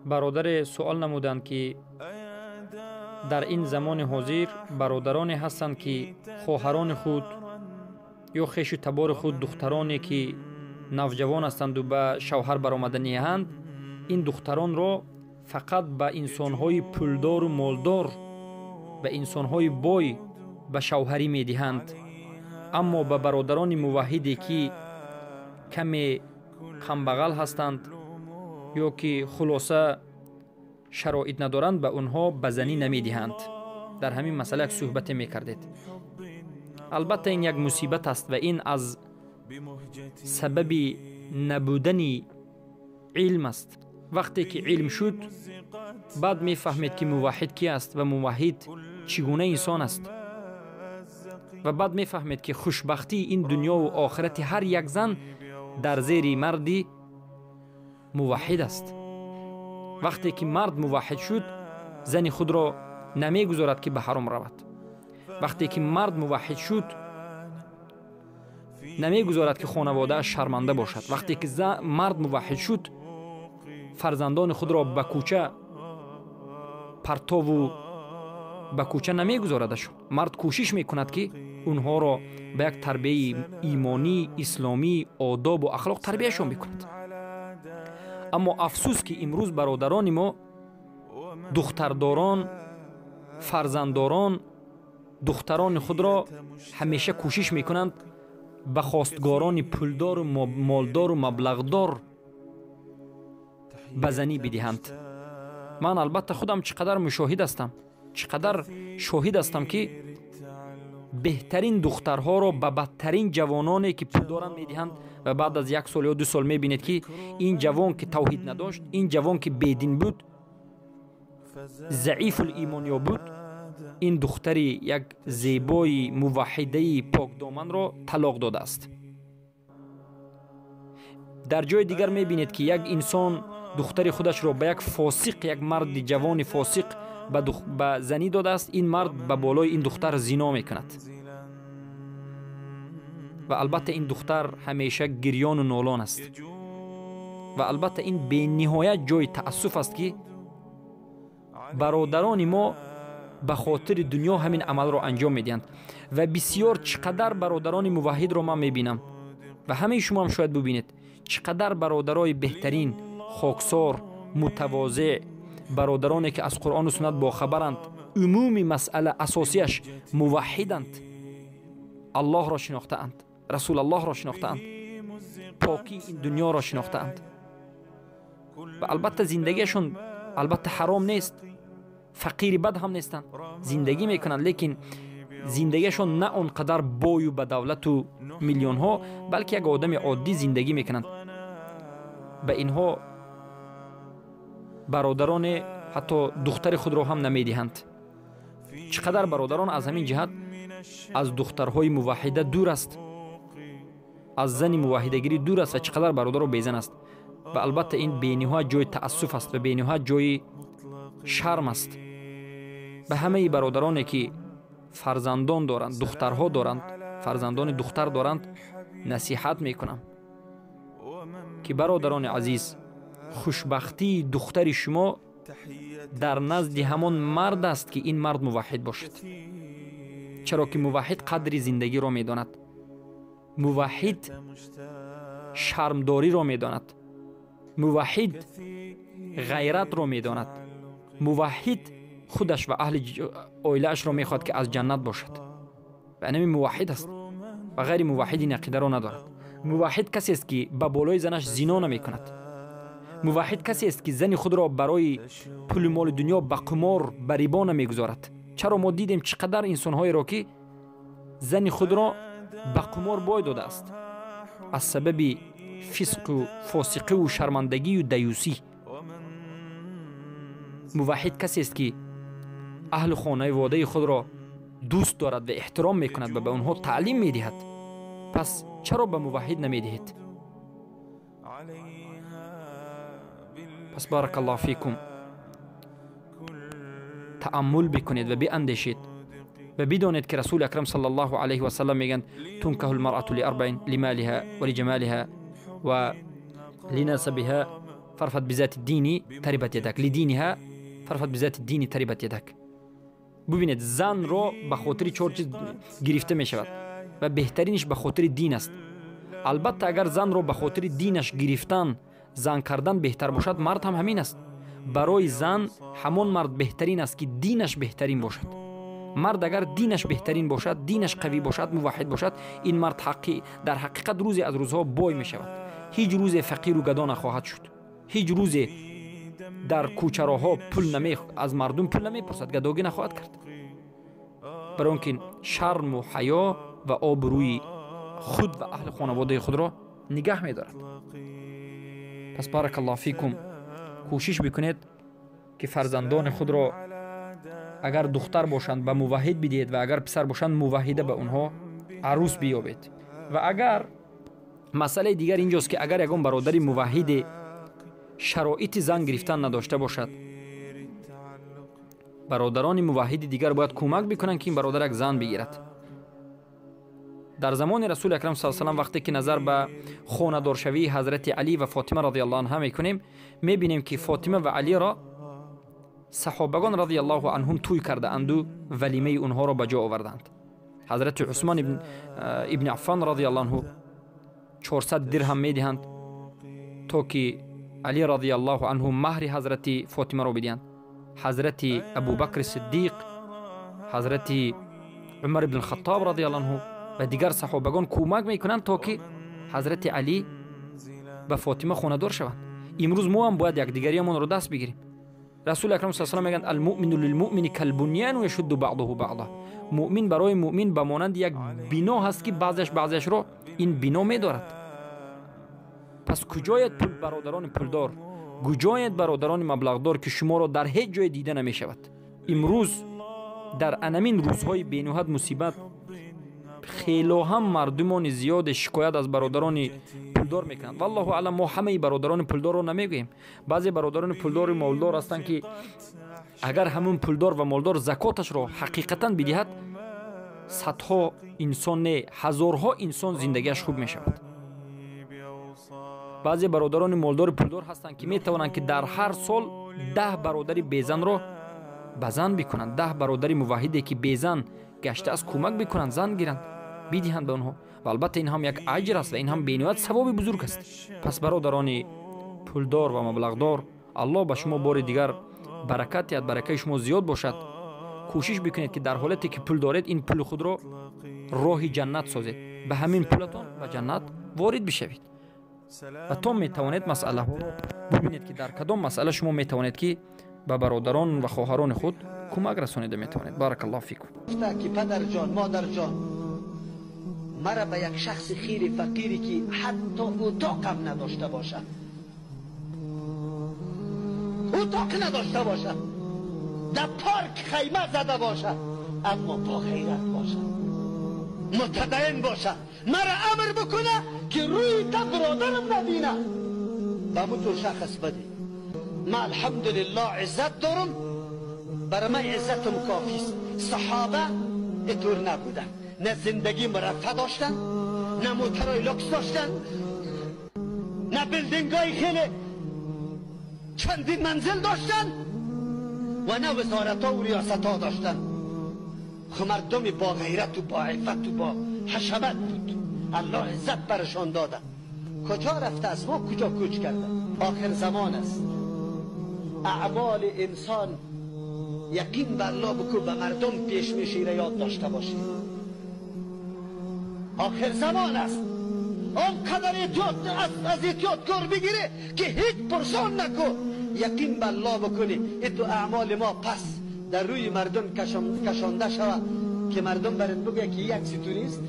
برادر سوال نمودند که در این زمان حاضر برادرانی هستند که خواهران خود یا خویش و تبار خود دخترانی که نوجوان هستند و به شوهر برآمدنی اند، این دختران را فقط به انسان‌های پولدار و مالدار، به انسان‌های بای به شوهری می‌دهند، اما به برادران موحدی که کمی کمبغل هستند یا که خلاصه شرایط ندارند به اونها به زنی نمی‌دهند. در همین مسئله یک صحبت می‌کردید. البته این یک مصیبت است و این از سبب نبودن علم است. وقتی که علم شد بعد میفهمید که موحد کی است و موحد چگونه انسان است، و بعد میفهمید که خوشبختی این دنیا و آخرت هر یک زن در زیر مردی موحد است. وقتی که مرد موحد شد زن خود را نمیگذارد که به حرام رود. وقتی که مرد موحد شد نمیگذارد که خانواده شرمنده باشد. وقتی که مرد موحد شد فرزندان خود را به کوچه پرتاب و به کوچه نمیگذاردشون. مرد کوشش میکند که اونها را به یک تربیت ایمانی، اسلامی، آداب و اخلاق تربیتشون بکند. اما افسوس که امروز برادران ما دخترداران، فرزندداران، دختران خود را همیشه کوشش میکنند به خواستگاران پولدار و مالدار و مبلغدار بزنی بدهند. من البته خودم چقدر مشاهد هستم، چقدر شاهد هستم که بهترین دخترها را به بدترین جوانانی که پول دارند میدهند و بعد از 1 سال یا 2 سال میبینید که این جوان که توحید نداشت، این جوان که بیدین بود، ضعیف الایمان بود، این دختری یک زیبای موحده پاک دامن را طلاق داده است. در جای دیگر میبینید که یک انسان دختر خودش را به یک فاسق، یک مرد جوان فاسق به زنی داده است. این مرد به بالای این دختر زنا میکند و البته این دختر همیشه گریان و نالان است. و البته این به نهایت جای تأسف است که برادران ما به خاطر دنیا همین عمل را انجام میدهند. و بسیار چقدر برادران موحد را من میبینم و همه شما هم شاید ببینید، چقدر برادرای بهترین، خاکسار، متواضع، برادرانی که از قرآن و سنت با خبرند، عمومی مسئله اساسیش موحدند، الله را شناختند، رسول الله را شناختند، پاکی این دنیا را شناختند. و البته زندگیشون البته حرام نیست، فقیر بد هم نیستند، زندگی میکنند، لیکن زندگیشون نه اونقدر بای و بدولت و میلیون ها، بلکه یک آدم عادی زندگی میکنند. به اینها برادران حتی دختر خود را هم نمیدهند. چقدر برادران از همین جهت از دخترهای موحده دور است، از زن موحدگیری دور است و چقدر برادر و بیزن است. و البته این بینها جای تأسف است و بینها جای شرم است. به همه برادرانی که فرزندان دارند، دخترها دارند، فرزندان دختر دارند، نصیحت میکنم که برادران عزیز، خوشبختی دختر شما در نزد همان مرد است که این مرد موحد باشد. چرا که موحد قدر زندگی را میداند، موحد شرمداری را میداند، موحد غیرت را میداند، موحد خودش و اهل عائله‌اش را میخواد که از جنت باشد و همین موحد است و غیر موحد این عقیده را ندارد. موحد کسی است که به بالای زنش زنا نمی کند. موحد کسی است که زن خود را برای پول مال دنیا به قمار، به ریبا نمیگذارد. چرا ما دیدیم چقدر انسان‌های را که زن خود را به قمار بای داده است از سبب فسق و فاسقی و شرمندگی و دیوسی. موحد کسی است که اهل خانواده خود را دوست دارد و احترام میکند و به آنها تعلیم میدهد. پس چرا به موحد نمیدهید؟ پس بارک الله فیکم، تأمل بکنید و بیاندیشید و بدانید که رسول اکرم صلی الله علیه و سلم میگن تنکه المرأة لأربع لمالها ولجمالها و لنسبها فرفت بذات الدین تربت یدک لدینها فرفت بذات الدین تربت یدک. ببینید زن رو به خاطر چهار چیز گرفته می شود و بهترینش به خاطر دین است. البته اگر زن رو به خاطر دینش گرفتن زن کردن بهتر باشد، مرد هم همین است. برای زن همان مرد بهترین است که دینش بهترین باشد. مرد اگر دینش بهترین باشد، دینش قوی باشد، موحد باشد، این مرد در حقیقت روزی از روزها بای می شود. هیچ روز فقیر و گدا نخواهد شد. هیچ روز در کوچراها از مردم پول نمی پرسد، گداگی نخواهد کرد. برای آنکه شرم و حیا و آبروی خود و اهل خانواده خود را نگاه می دارد. پس بارک الله فیکم، کوشش بکنید که فرزندان خود را اگر دختر باشند به موحد بدید و اگر پسر باشند موحده به اونها عروس بیابید. و اگر مسئله دیگر اینجاست که اگر یگان برادری موحد شرایط زن گرفتن نداشته باشد، برادران موحد دیگر باید کمک بکنند که این برادر یک زن بگیرد. در زمان رسول اکرم صلی الله علیه و آله وقتی که نظر به خانه‌دار شوی حضرت علی و فاطمه رضی الله عنها میکنیم، میبینیم که فاطمه و علی را صحابگان رضی الله عنهم توی کرده اند و ولیمه اونها را به جا آوردند. حضرت عثمان ابن عفان رضی الله عنه 400 درهم میدهند تا که علی رضی الله عنه مهر حضرت فاطمه را بدهند. حضرت ابوبکر صدیق، حضرت عمر بن الخطاب رضی الله عنه و دیگر صحابگان کمک میکنند تا که حضرت علی به فاطمه خانه‌دار شوند. امروز ما هم باید یک دیگریمان را دست بگیریم. رسول اکرم صلی الله علیه و آله میگن المؤمن للمؤمن كالبنيان و يشد بعضه بعضا. مؤمن برای مؤمن به مانند یک بنا هست که بعضیش را این بنا میدارد. پس کجایت برادران پولدار، کجایت برادران مبلغدار که شما را در هیچ جای دیده نمی شود. امروز در انمین روزهای بینوحد مصیبت خیلی هم مردمان زیاد شکایت از برادران پولدار میکنند. والله اعلم ما همه برادران پولدار رو نمیگوییم. بعضی برادران پولدار و مالدار هستند که اگر همون پولدار و مالدار زکاتش را حقیقتا بدهد، صدها انسان نه هزارها انسان زندگیش خوب میشود. بعضی برادران مالدار پولدار هستند که میتوانند که در هر سال 10 برادری بیزن را بزن بکنند. 10 برادری موحدی که بیزن گشته از کمک بکنند، زن گیرند بدهند به آنها. و البته این هم یک اجر است و این هم بینوایت ثواب بزرگ است. پس برادران پولدار و مبلغدار، الله به شما بار دیگر برکت یاد برکت شما زیاد باشد. کوشش بکنید که در حالتی که پول دارید این پول خود را راه جنت سازید، به همین پولتون به جنت وارد بشوید. و تو میتوانید مسئله ببینید که در کدام مسئله شما میتوانید که به برادران و خواهران خود کمک رسانیده میتوانید. بارک الله فیکم. که پدر جان، مادر جان، مرا به یک شخص خیر فقیری که حتی اتاقم نداشته باشه، اتاق نداشته باشه، در پارک خیمه زده باشه، اما با غیرت باشه، متدین باشه، مرا امر بکنه که روی تا برادرم نبینه، به مون شخص بده. من الحمدلله عزت دارم، برای من عزتم کافی است. صحابه اینطور نبودن، نه زندگی مرفه داشتن، نه موترهای لوکس داشتن، نه بیلدینگای خیلی چندین منزل داشتن و نه وزارت ها و ریاست ها داشتن. خب مردم با غیرت و با عفت و با حشمت بود. الله عزت برشان داده. کجا رفته است؟ ما کجا کوچ کرده؟ آخر زمان است. اعمال انسان یقین بر الله بکو به مردم پیش میشیره، یاد داشته باشی. آخر زمان است. آنقدر از احتیاط کار بگیره که هیچ پرسان نکو. یقین بر الله بکنی ایتو اعمال ما پس در روی مردم کشانده شود که مردم برات بگه که یک سی تو نیست.